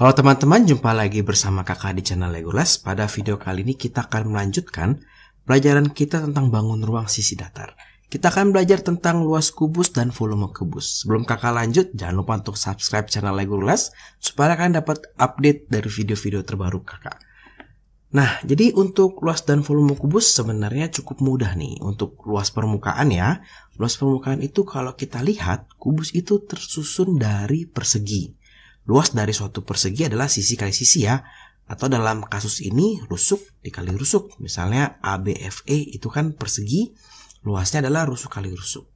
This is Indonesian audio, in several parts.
Halo teman-teman, jumpa lagi bersama kakak di channel Lego Les. Pada video kali ini kita akan melanjutkan pelajaran kita tentang bangun ruang sisi datar. Kita akan belajar tentang luas kubus dan volume kubus. Sebelum kakak lanjut, jangan lupa untuk subscribe channel Lego Les supaya kalian dapat update dari video-video terbaru kakak. Nah, jadi untuk luas dan volume kubus sebenarnya cukup mudah nih. Untuk luas permukaan ya, luas permukaan itu kalau kita lihat, kubus itu tersusun dari persegi. Luas dari suatu persegi adalah sisi kali sisi ya. Atau dalam kasus ini, rusuk dikali rusuk. Misalnya ABFE itu kan persegi, luasnya adalah rusuk kali rusuk.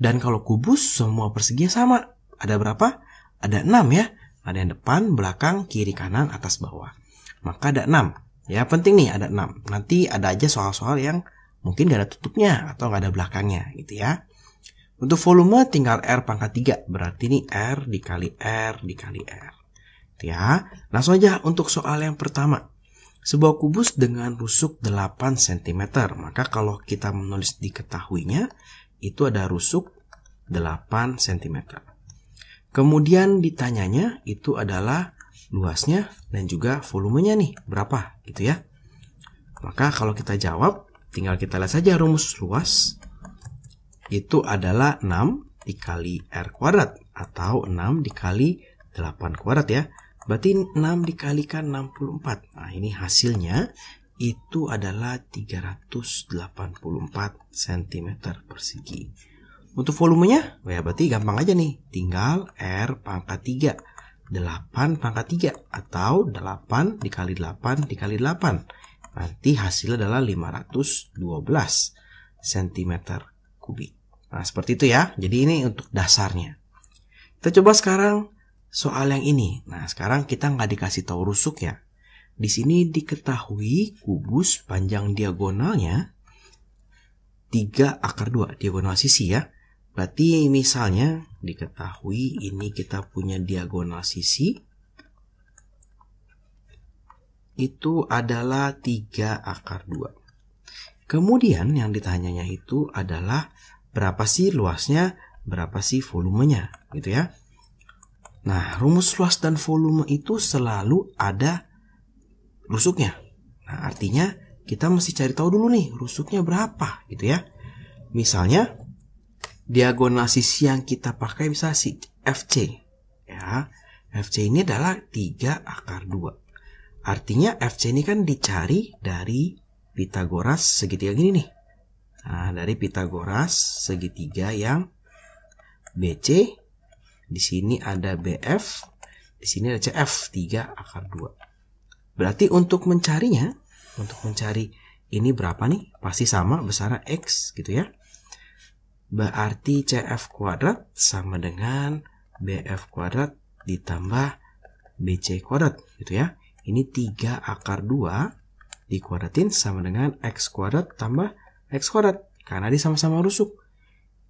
Dan kalau kubus, semua perseginya sama. Ada berapa? Ada 6 ya. Ada yang depan, belakang, kiri, kanan, atas, bawah. Maka ada 6. Ya penting nih ada 6. Nanti ada aja soal-soal yang mungkin gak ada tutupnya atau gak ada belakangnya gitu ya. Untuk volume tinggal R pangkat 3. Berarti ini R dikali R dikali R. Gitu ya. Langsung aja untuk soal yang pertama. Sebuah kubus dengan rusuk 8 cm. Maka kalau kita menulis diketahuinya itu ada rusuk 8 cm. Kemudian ditanyanya itu adalah luasnya dan juga volumenya nih berapa gitu ya. Maka kalau kita jawab tinggal kita lihat saja rumus luas itu adalah 6 dikali R kuadrat atau 6 dikali 8 kuadrat ya. Berarti 6 dikalikan 64. Nah ini hasilnya itu adalah 384 cm persegi. Untuk volumenya ya berarti gampang aja nih, tinggal R pangkat 3 8 pangkat 3 atau 8 dikali 8 dikali 8. Nanti hasilnya adalah 512 cm kubik. Nah seperti itu ya. Jadi ini untuk dasarnya. Kita coba sekarang soal yang ini. Nah sekarang kita nggak dikasih tahu rusuk ya. Di sini diketahui kubus panjang diagonalnya 3/2 diagonal sisi ya. Berarti misalnya diketahui ini kita punya diagonal sisi itu adalah 3/2. Kemudian yang ditanyanya itu adalah berapa sih luasnya, berapa sih volumenya gitu ya. Nah rumus luas dan volume itu selalu ada rusuknya. Nah artinya kita mesti cari tahu dulu nih rusuknya berapa gitu ya. Misalnya diagonal sisi yang kita pakai bisa si FC ya. FC ini adalah 3/2. Artinya FC ini kan dicari dari Pitagoras segitiga gini nih. Nah, dari Pitagoras segitiga yang BC, di sini ada BF, di sini ada CF 3/2. Berarti untuk mencarinya, untuk mencari ini berapa nih? Pasti sama besarnya X gitu ya. Berarti CF kuadrat sama dengan BF kuadrat ditambah BC kuadrat gitu ya. Ini 3/2 dikuadratin sama dengan X kuadrat tambah X kuadrat. Karena dia sama-sama rusuk.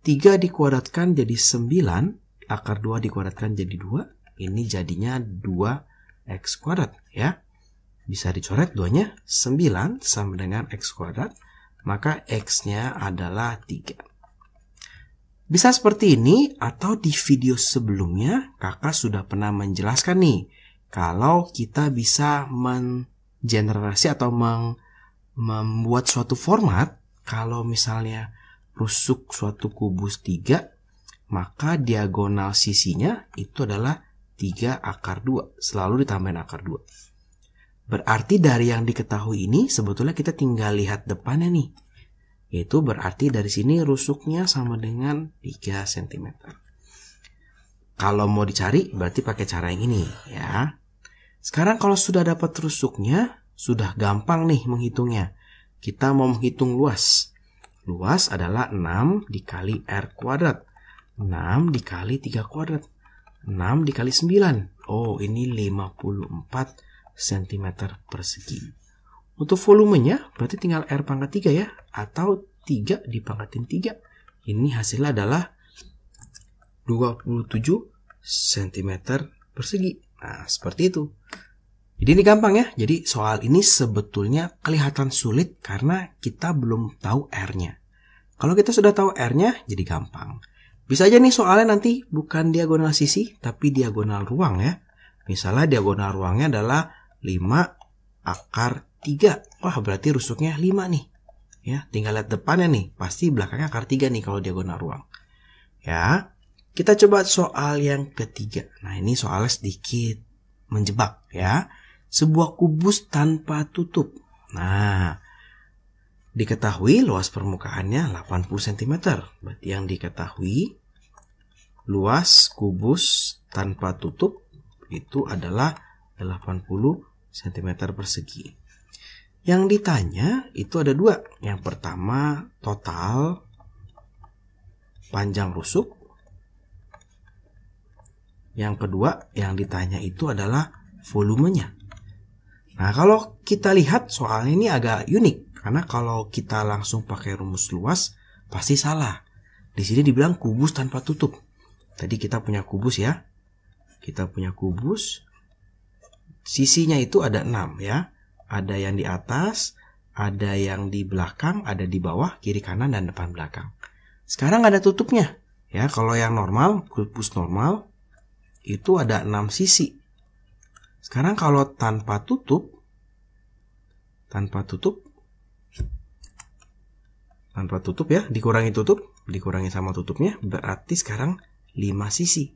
3 dikuadratkan jadi 9. Akar 2 dikuadratkan jadi 2. Ini jadinya 2X kuadrat ya. Bisa dicoret 2-nya 9 sama dengan X kuadrat. Maka X-nya adalah 3. Bisa seperti ini atau di video sebelumnya kakak sudah pernah menjelaskan nih. Kalau kita bisa mengenerasi atau membuat suatu format. Kalau misalnya rusuk suatu kubus 3. Maka diagonal sisinya itu adalah 3/2. Selalu ditambahin akar 2. Berarti dari yang diketahui ini sebetulnya kita tinggal lihat depannya nih. Yaitu berarti dari sini rusuknya sama dengan 3 cm. Kalau mau dicari berarti pakai cara yang ini ya. Sekarang kalau sudah dapat rusuknya, sudah gampang nih menghitungnya. Kita mau menghitung luas. Luas adalah 6 dikali R kuadrat. 6 dikali 3 kuadrat. 6 dikali 9. Oh ini 54 cm persegi. Untuk volumenya berarti tinggal R pangkat 3 ya. Atau 3 dipangkatin 3. Ini hasilnya adalah 27 cm persegi. Nah seperti itu. Jadi ini gampang ya. Jadi soal ini sebetulnya kelihatan sulit karena kita belum tahu R-nya. Kalau kita sudah tahu R-nya jadi gampang. Bisa aja nih soalnya nanti bukan diagonal sisi tapi diagonal ruang ya. Misalnya diagonal ruangnya adalah 5 akar 3. Wah, berarti rusuknya 5 nih. Ya, tinggal lihat depannya nih. Pasti belakangnya akar 3 nih kalau diagonal ruang. Ya, kita coba soal yang ketiga. Nah, ini soalnya sedikit menjebak ya. Sebuah kubus tanpa tutup. Nah, diketahui luas permukaannya 80 cm. Berarti yang diketahui luas kubus tanpa tutup itu adalah 80 cm persegi. Yang ditanya itu ada 2. Yang pertama total panjang rusuk. Yang kedua yang ditanya itu adalah volumenya. Nah, kalau kita lihat soalnya ini agak unik. Karena kalau kita langsung pakai rumus luas pasti salah. Di sini dibilang kubus tanpa tutup. Tadi kita punya kubus ya. Kita punya kubus. Sisinya itu ada 6 ya. Ada yang di atas, ada yang di belakang, ada di bawah, kiri kanan, dan depan belakang. Sekarang ada tutupnya. Ya, kalau yang normal, kubus normal, itu ada 6 sisi. Sekarang kalau tanpa tutup ya, dikurangi sama tutupnya, berarti sekarang 5 sisi.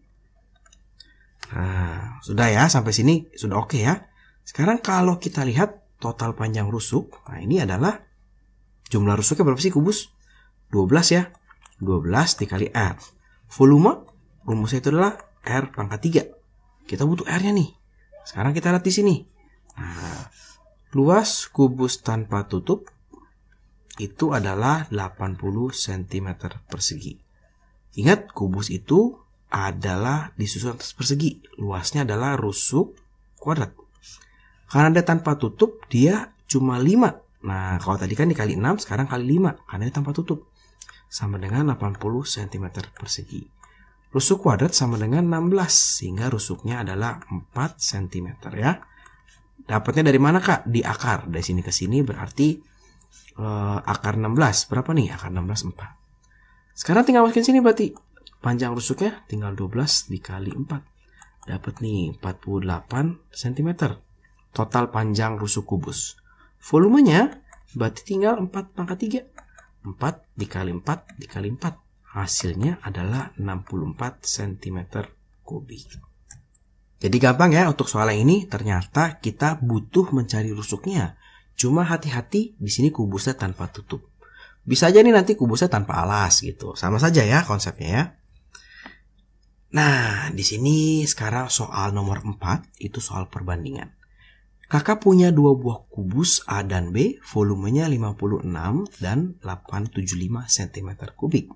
Nah, sudah ya, sampai sini sudah oke ya. Sekarang kalau kita lihat total panjang rusuk, nah ini adalah jumlah rusuknya berapa sih kubus? 12 ya. 12 dikali R. Volume, rumusnya itu adalah R pangkat 3. Kita butuh R-nya nih. Sekarang kita lihat di sini. Nah, luas kubus tanpa tutup itu adalah 80 cm persegi. Ingat, kubus itu adalah disusun atas persegi. Luasnya adalah rusuk kuadrat. Karena dia tanpa tutup, dia cuma 5. Nah, kalau tadi kan dikali 6, sekarang kali 5. Karena dia tanpa tutup. Sama dengan 80 cm persegi. Rusuk kuadrat sama dengan 16. Sehingga rusuknya adalah 4 cm ya. Dapatnya dari mana, Kak? Di akar. Dari sini ke sini berarti akar 16. Berapa nih? Akar 16, 4. Sekarang tinggal masukin sini berarti. Panjang rusuknya tinggal 12 dikali 4. Dapat nih 48 cm. Total panjang rusuk kubus. Volumenya berarti tinggal 4 pangkat 3. 4 dikali 4 dikali 4. Hasilnya adalah 64 cm kubik. Jadi gampang ya untuk soal ini. Ternyata kita butuh mencari rusuknya. Cuma hati-hati di sini kubusnya tanpa tutup. Bisa aja nih nanti kubusnya tanpa alas gitu. Sama saja ya konsepnya ya. Nah, di sini sekarang soal nomor 4 itu soal perbandingan. Kakak punya 2 buah kubus A dan B, volumenya 56 dan 875 cm kubik.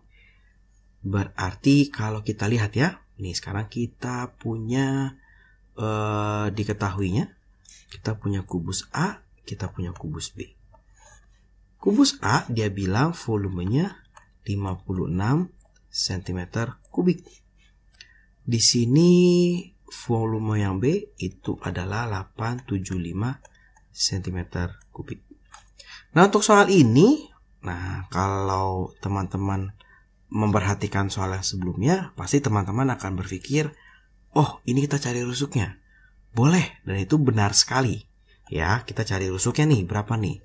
Berarti kalau kita lihat ya, nih sekarang kita punya diketahuinya, kita punya kubus A, kita punya kubus B. Kubus A dia bilang volumenya 56 cm kubik. Di sini volume yang B itu adalah 875 cm kubik. Nah, untuk soal ini, nah kalau teman-teman memperhatikan soal yang sebelumnya, pasti teman-teman akan berpikir, oh ini kita cari rusuknya. Boleh, dan itu benar sekali. Ya, kita cari rusuknya nih, berapa nih?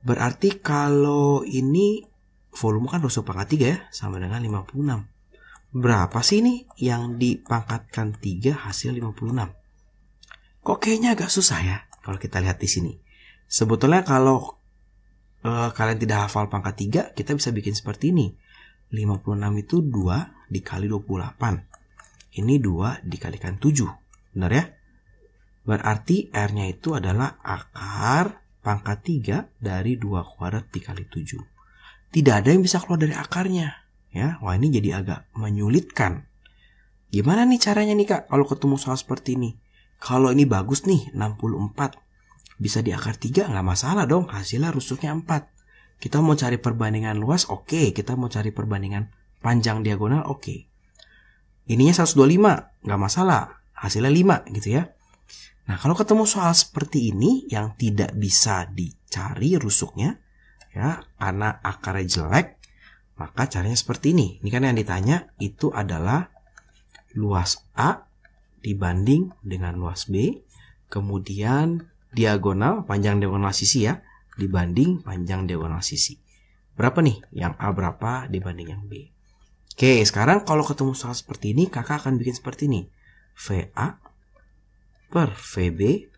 Berarti kalau ini volume kan rusuk pangkat 3 ya, sama dengan 56. Berapa sih nih yang dipangkatkan 3 hasil 56? Kok kayaknya agak susah ya kalau kita lihat di sini. Sebetulnya kalau kalian tidak hafal pangkat 3, kita bisa bikin seperti ini. 56 itu 2 dikali 28. Ini 2 dikalikan 7. Benar ya? Berarti R-nya itu adalah akar pangkat 3 dari 2 kuadrat dikali 7. Tidak ada yang bisa keluar dari akarnya. Ya, wah ini jadi agak menyulitkan. Gimana nih caranya nih Kak kalau ketemu soal seperti ini? Kalau ini bagus nih 64. Bisa di akar 3 nggak masalah dong. Hasilnya rusuknya 4. Kita mau cari perbandingan luas, oke. Kita mau cari perbandingan panjang diagonal, oke. Ininya 125, nggak masalah. Hasilnya 5 gitu ya. Nah, kalau ketemu soal seperti ini yang tidak bisa dicari rusuknya, ya, karena akarnya jelek, maka caranya seperti ini. Ini kan yang ditanya itu adalah luas A dibanding dengan luas B, kemudian diagonal, panjang diagonal sisi ya, dibanding panjang diagonal sisi. Berapa nih? Yang A berapa dibanding yang B? Oke, sekarang kalau ketemu soal seperti ini, kakak akan bikin seperti ini. VA per VB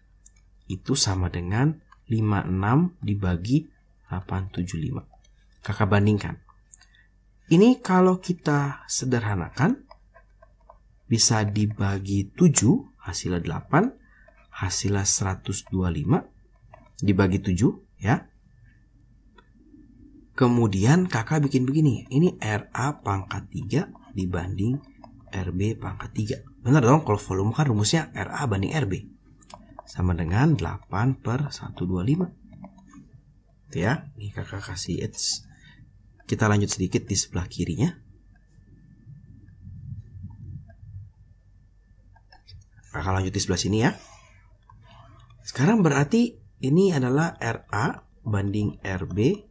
itu sama dengan 56 dibagi 875. Kakak bandingkan. Ini kalau kita sederhanakan, bisa dibagi 7, hasilnya 8, hasilnya 125, dibagi 7 ya. Kemudian kakak bikin begini, ini RA pangkat 3 dibanding RB pangkat 3. Benar dong, kalau volume kan rumusnya RA banding RB. Sama dengan 8 per 125. Itu ya, ini kakak kasih H. Kita lanjut sedikit di sebelah kirinya. Kakak lanjut di sebelah sini ya. Sekarang berarti ini adalah RA banding RB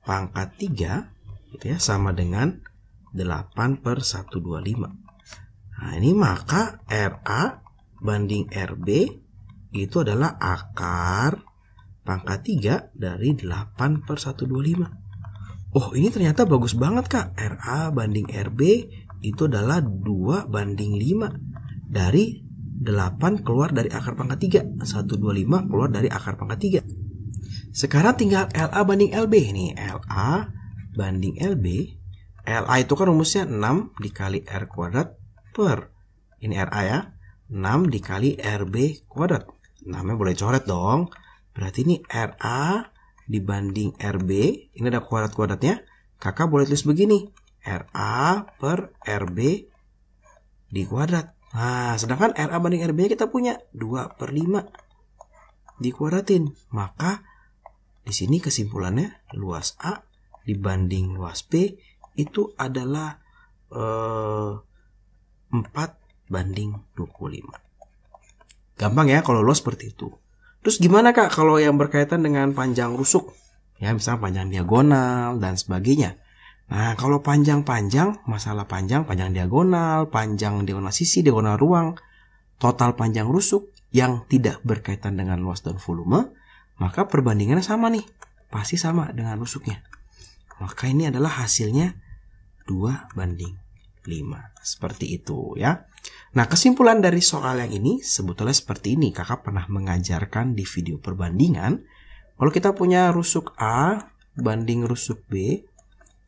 pangkat 3 gitu ya, sama dengan 8 per 125. Nah ini maka RA banding RB itu adalah akar pangkat 3 dari 8 per 125. Oh ini ternyata bagus banget kak. RA banding RB itu adalah 2 banding 5. Dari 8 keluar dari akar pangkat 3. 125 keluar dari akar pangkat 3. Sekarang tinggal LA banding LB. Nih LA banding LB. LA itu kan rumusnya 6 dikali R kuadrat per. Ini RA ya. 6 dikali RB kuadrat. Namanya boleh coret dong. Berarti ini RA dibanding RB, ini ada kuadrat-kuadratnya, kakak boleh tulis begini, RA per RB di kuadrat. Nah, sedangkan RA banding RB kita punya 2 per 5 dikuadratin. Maka di sini kesimpulannya luas A dibanding luas B itu adalah 4 banding 25. Gampang ya kalau luas seperti itu. Terus gimana kak kalau yang berkaitan dengan panjang rusuk? Ya misalnya panjang diagonal dan sebagainya. Nah kalau panjang-panjang, masalah panjang diagonal, panjang diagonal sisi, diagonal ruang, total panjang rusuk yang tidak berkaitan dengan luas dan volume, maka perbandingannya sama nih. Pasti sama dengan rusuknya. Maka ini adalah hasilnya 2 banding 5. Seperti itu ya. Nah kesimpulan dari soal yang ini sebetulnya seperti ini. Kakak pernah mengajarkan di video perbandingan. Kalau kita punya rusuk A banding rusuk B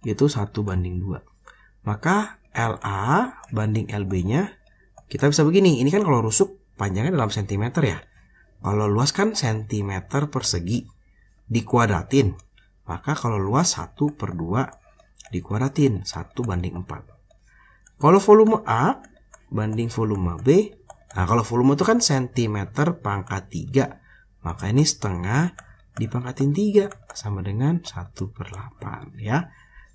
itu 1 banding 2. Maka LA banding LB nya kita bisa begini. Ini kan kalau rusuk panjangnya dalam cm ya. Kalau luas kan cm persegi dikuadratin. Maka kalau luas 1 per 2 dikuadratin 1 banding 4. Kalau volume A banding volume B. Nah kalau volume itu kan cm pangkat 3. Maka ini setengah dipangkatin 3 sama dengan 1 per 8 ya.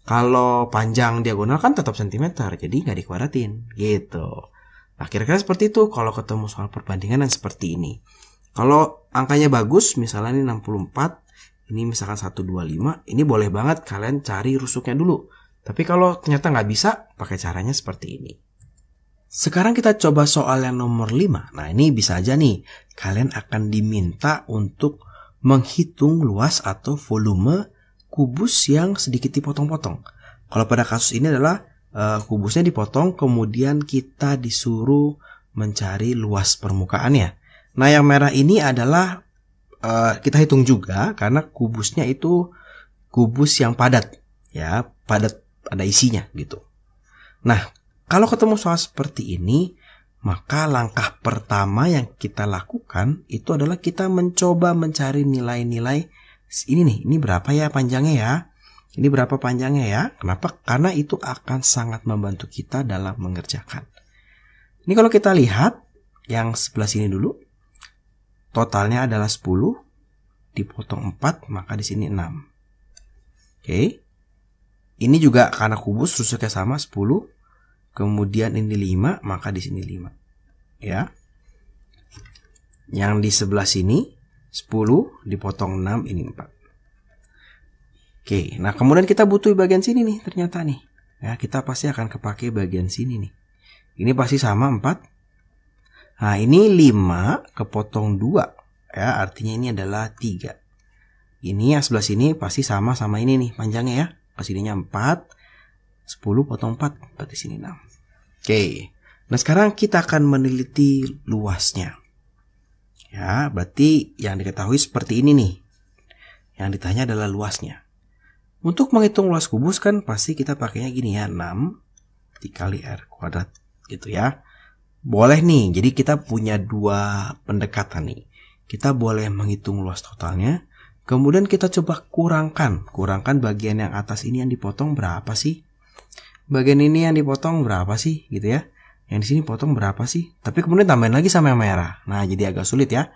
Kalau panjang diagonal kan tetap cm, jadi nggak dikuadratin gitu. Nah kira-kira seperti itu kalau ketemu soal perbandingan yang seperti ini. Kalau angkanya bagus, misalnya ini 64, ini misalkan 125, ini boleh banget kalian cari rusuknya dulu. Tapi kalau ternyata nggak bisa, pakai caranya seperti ini. Sekarang kita coba soal yang nomor 5. Nah ini bisa aja nih, kalian akan diminta untuk menghitung luas atau volume kubus yang sedikit dipotong-potong. Kalau pada kasus ini adalah kubusnya dipotong, kemudian kita disuruh mencari luas permukaannya. Nah yang merah ini adalah kita hitung juga karena kubusnya itu kubus yang padat, ya padat ada isinya gitu. Nah kalau ketemu soal seperti ini, maka langkah pertama yang kita lakukan itu adalah kita mencoba mencari nilai-nilai ini nih, ini berapa ya panjangnya ya? Ini berapa panjangnya ya? Kenapa? Karena itu akan sangat membantu kita dalam mengerjakan. Ini kalau kita lihat yang sebelah sini dulu, totalnya adalah 10 dipotong 4, maka di sini 6. Oke. Ini juga karena kubus rusuknya sama 10. Kemudian ini 5, maka di sini 5. Ya. Yang di sebelah sini 10 dipotong 6, ini 4. Oke, nah kemudian kita butuh bagian sini nih ternyata nih. Ya, kita pasti akan kepake bagian sini nih. Ini pasti sama 4. Nah, ini 5 kepotong 2. Ya, artinya ini adalah 3. Ini yang sebelah sini pasti sama ini nih panjangnya ya. Kesininya 4. 10 potong 4. Berarti sini 6. Oke. Nah, sekarang kita akan meneliti luasnya. Ya, berarti yang diketahui seperti ini nih. Yang ditanya adalah luasnya. Untuk menghitung luas kubus kan pasti kita pakainya gini ya. 6 dikali R kuadrat gitu ya. Boleh nih, jadi kita punya dua pendekatan nih. Kita boleh menghitung luas totalnya. Kemudian kita coba kurangkan bagian yang atas ini yang dipotong berapa sih? Bagian ini yang dipotong berapa sih gitu ya? Yang di sini potong berapa sih? Tapi kemudian tambahin lagi sama yang merah. Nah, jadi agak sulit ya.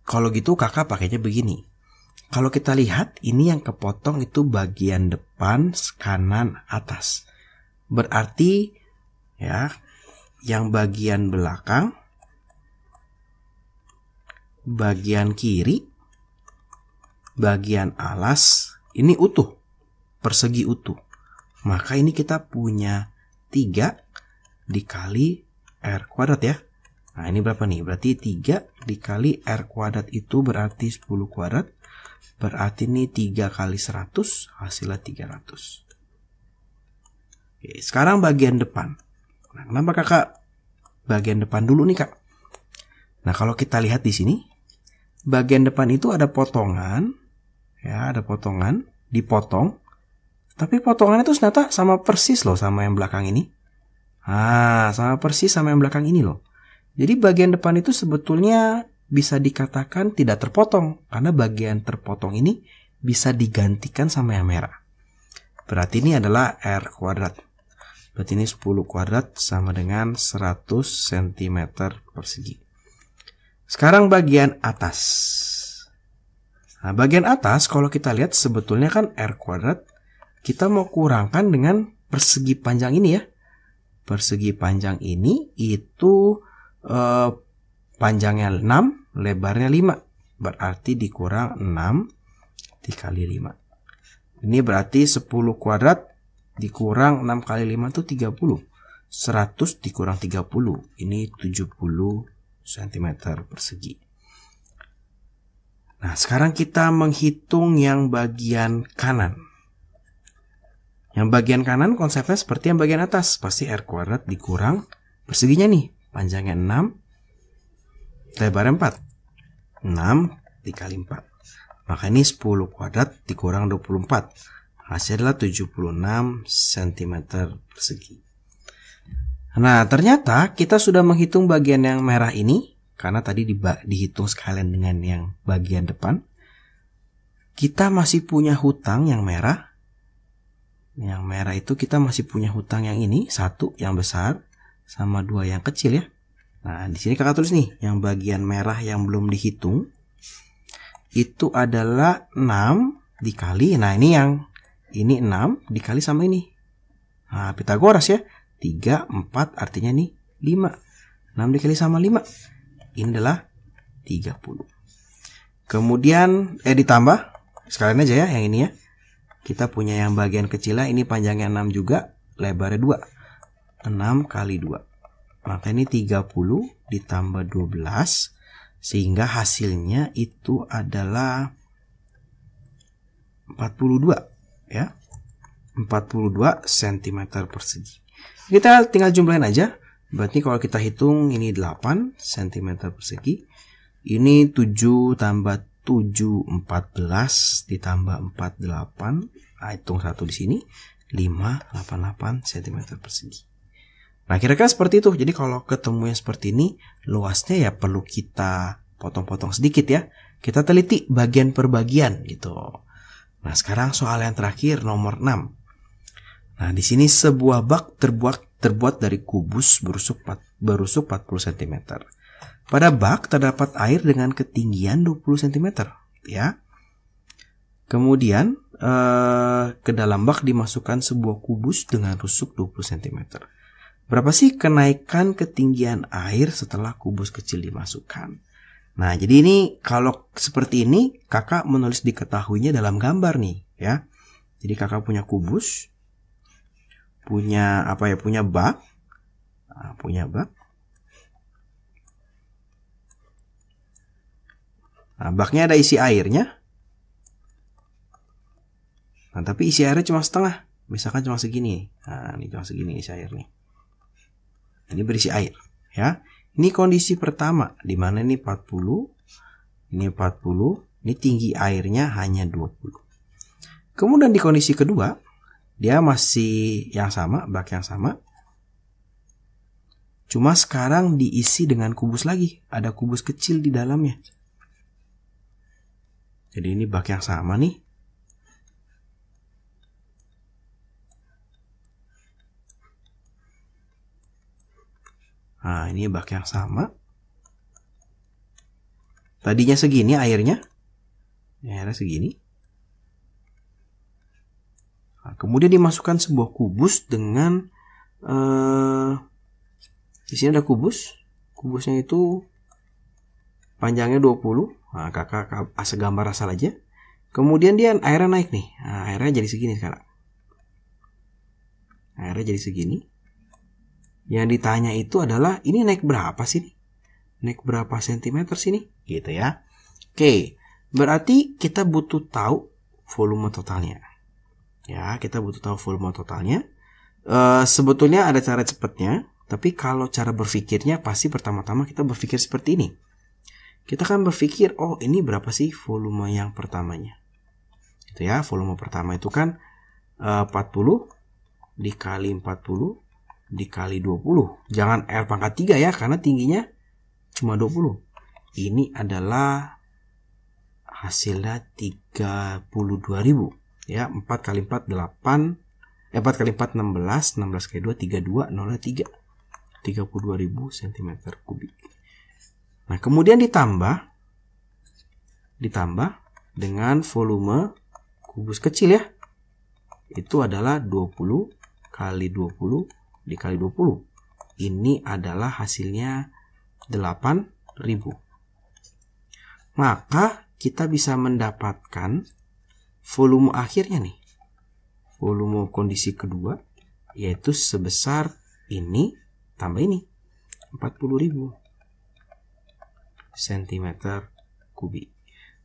Kalau gitu kakak pakainya begini. Kalau kita lihat ini yang kepotong itu bagian depan kanan atas. Berarti ya, yang bagian belakang, bagian kiri, bagian alas ini utuh, persegi utuh. Maka ini kita punya 3 dikali R kuadrat ya. Nah, ini berapa nih? Berarti 3 dikali R kuadrat itu berarti 10 kuadrat. Berarti ini 3 kali 100 hasilnya 300. Oke, sekarang bagian depan. Nah, kenapa kakak bagian depan dulu nih kak? Nah, kalau kita lihat di sini, bagian depan itu ada potongan. Ya, ada potongan, dipotong. Tapi potongannya itu ternyata sama persis loh sama yang belakang ini. Nah, sama persis sama yang belakang ini loh. Jadi bagian depan itu sebetulnya bisa dikatakan tidak terpotong. Karena bagian terpotong ini bisa digantikan sama yang merah. Berarti ini adalah R kuadrat. Berarti ini 10 kuadrat sama dengan 100 cm persegi. Sekarang bagian atas. Nah, bagian atas kalau kita lihat sebetulnya kan R kuadrat. Kita mau kurangkan dengan persegi panjang ini ya. Persegi panjang ini itu panjangnya 6, lebarnya 5. Berarti dikurang 6 dikali 5. Ini berarti 10 kuadrat dikurang 6 kali 5 itu 30. 100 dikurang 30. Ini 70 cm persegi. Nah, sekarang kita menghitung yang bagian kanan. Yang bagian kanan konsepnya seperti yang bagian atas. Pasti R kuadrat dikurang perseginya nih. Panjangnya 6, lebarnya 4. 6 dikali 4. Maka ini 10 kuadrat dikurang 24. Hasilnya adalah 76 cm persegi. Nah, ternyata kita sudah menghitung bagian yang merah ini. Karena tadi dihitung sekalian dengan yang bagian depan. Kita masih punya hutang yang merah. Yang merah itu kita masih punya hutang yang ini. 1 yang besar sama 2 yang kecil ya. Nah, di sini kakak tulis nih. Yang bagian merah yang belum dihitung. Itu adalah 6 dikali. Nah, ini 6 dikali sama ini. Nah, Pitagoras ya. 3, 4 artinya nih 5. 6 dikali sama 5. Ini adalah 30. Kemudian ditambah sekalian aja ya yang ini ya. Kita punya yang bagian kecilnya ini panjangnya 6 juga, lebarnya 2. 6 kali 2. Maka ini 30 ditambah 12 sehingga hasilnya itu adalah 42 ya. 42 cm persegi. Kita tinggal jumlahin aja. Berarti kalau kita hitung ini 8 cm persegi. Ini 7 tambah 7 14 ditambah 48. Nah, hitung 1 di sini 588 cm persegi. Nah, kira-kira seperti itu. Jadi kalau ketemu yang seperti ini, luasnya ya perlu kita potong-potong sedikit ya. Kita teliti bagian per bagian gitu. Nah, sekarang soal yang terakhir nomor 6. Nah, di sini sebuah bak terbuat dari kubus berusuk 40 cm. Pada bak terdapat air dengan ketinggian 20 cm, ya. Kemudian ke dalam bak dimasukkan sebuah kubus dengan rusuk 20 cm. Berapa sih kenaikan ketinggian air setelah kubus kecil dimasukkan? Nah, jadi ini kalau seperti ini kakak menulis diketahuinya dalam gambar nih, ya. Jadi kakak punya kubus, punya bak, Nah, punya bak. Nah, baknya ada isi airnya. Nah, tapi isi airnya cuma setengah. Misalkan cuma segini. Nah, ini cuma segini isi air nih. Ini berisi air, ya. Ini kondisi pertama, di mana ini 40, ini 40, ini tinggi airnya hanya 20. Kemudian di kondisi kedua, dia masih yang sama, bak yang sama. Cuma sekarang diisi dengan kubus lagi. Ada kubus kecil di dalamnya. Jadi ini bak yang sama nih. Nah, ini bak yang sama. Tadinya segini airnya. Airnya segini. Nah, kemudian dimasukkan sebuah kubus dengan di sini ada kubus. Kubusnya itu panjangnya 20. Nah, kakak gambar asal aja. Kemudian dia airnya naik nih. Nah, airnya jadi segini sekarang. Airnya jadi segini. Yang ditanya itu adalah ini naik berapa sih? Naik berapa sentimeter sini? Gitu ya. Oke, berarti kita butuh tahu volume totalnya. Ya, kita butuh tahu volume totalnya. Sebetulnya ada cara cepatnya, tapi kalau cara berpikirnya pasti pertama-tama kita berpikir seperti ini. Kita kan berpikir, oh ini berapa sih volume yang pertamanya? Gitu ya, volume pertama itu kan 40 dikali 40 dikali 20. Jangan R pangkat 3 ya, karena tingginya cuma 20. Ini adalah hasilnya 32.000. Ya, 4 kali 4 8. 4 kali 4 16. 16 kali 2 32. 0 3. 32.000 cm kubik. Nah, kemudian ditambah dengan volume kubus kecil ya. Itu adalah 20 kali 20 dikali 20. Ini adalah hasilnya 8.000. Maka kita bisa mendapatkan volume akhirnya nih. Volume kondisi kedua yaitu sebesar ini tambah ini 40.000 cm kubik.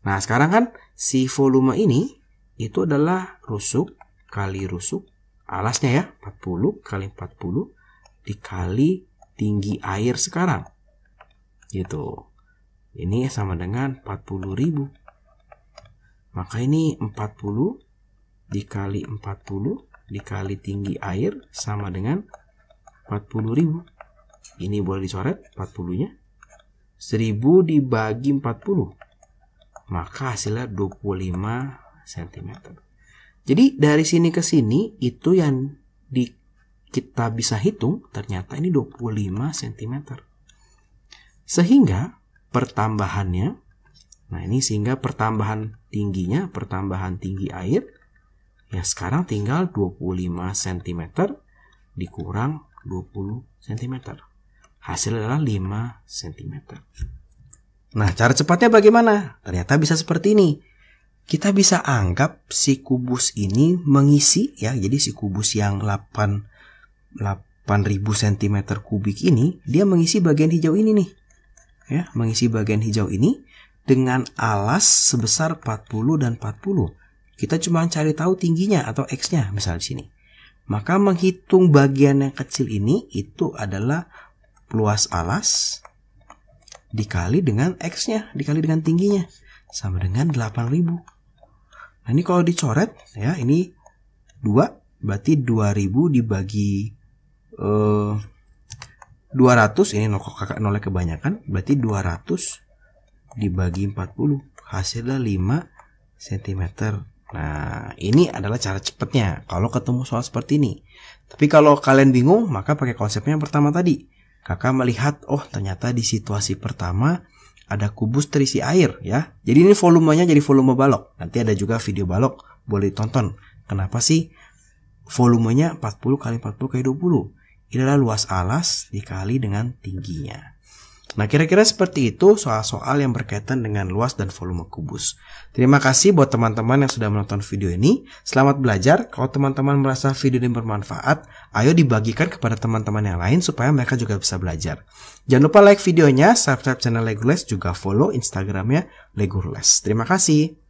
Nah, sekarang kan si volume ini itu adalah rusuk kali rusuk alasnya ya, 40 kali 40 dikali tinggi air sekarang. Gitu. Ini sama dengan 40.000. Maka ini 40 dikali 40 dikali tinggi air sama dengan 40.000. Ini boleh dicoret 40-nya. 1000 dibagi 40. Maka hasilnya 25 cm. Jadi dari sini ke sini itu yang kita bisa hitung ternyata ini 25 cm. Sehingga pertambahannya, nah ini sehingga pertambahan tingginya, pertambahan tinggi air, ya sekarang tinggal 25 cm dikurang 20 cm. Hasil adalah 5 cm. Nah, cara cepatnya bagaimana? Ternyata bisa seperti ini. Kita bisa anggap si kubus ini mengisi ya. Jadi si kubus yang 8.000 cm kubik ini dia mengisi bagian hijau ini nih. Ya, mengisi bagian hijau ini dengan alas sebesar 40 dan 40. Kita cuma cari tahu tingginya atau X-nya misal di sini. Maka menghitung bagian yang kecil ini itu adalah luas alas dikali dengan X-nya, dikali dengan tingginya, sama dengan 8.000. Nah, ini kalau dicoret ya, ini 2 berarti 2000 dibagi 200, ini nolnya kebanyakan, berarti 200 dibagi 40, hasilnya 5 cm. Nah, ini adalah cara cepatnya kalau ketemu soal seperti ini. Tapi kalau kalian bingung, maka pakai konsepnya yang pertama tadi. Kakak melihat, oh ternyata di situasi pertama ada kubus terisi air ya. Jadi ini volumenya jadi volume balok. Nanti ada juga video balok, boleh tonton. Kenapa sih volumenya 40 kali 40 kali 20? Ini adalah luas alas dikali dengan tingginya. Nah, kira-kira seperti itu soal-soal yang berkaitan dengan luas dan volume kubus. Terima kasih buat teman-teman yang sudah menonton video ini. Selamat belajar. Kalau teman-teman merasa video ini bermanfaat, ayo dibagikan kepada teman-teman yang lain supaya mereka juga bisa belajar. Jangan lupa like videonya, subscribe channel Lego Les, juga follow Instagramnya Lego Les. Terima kasih.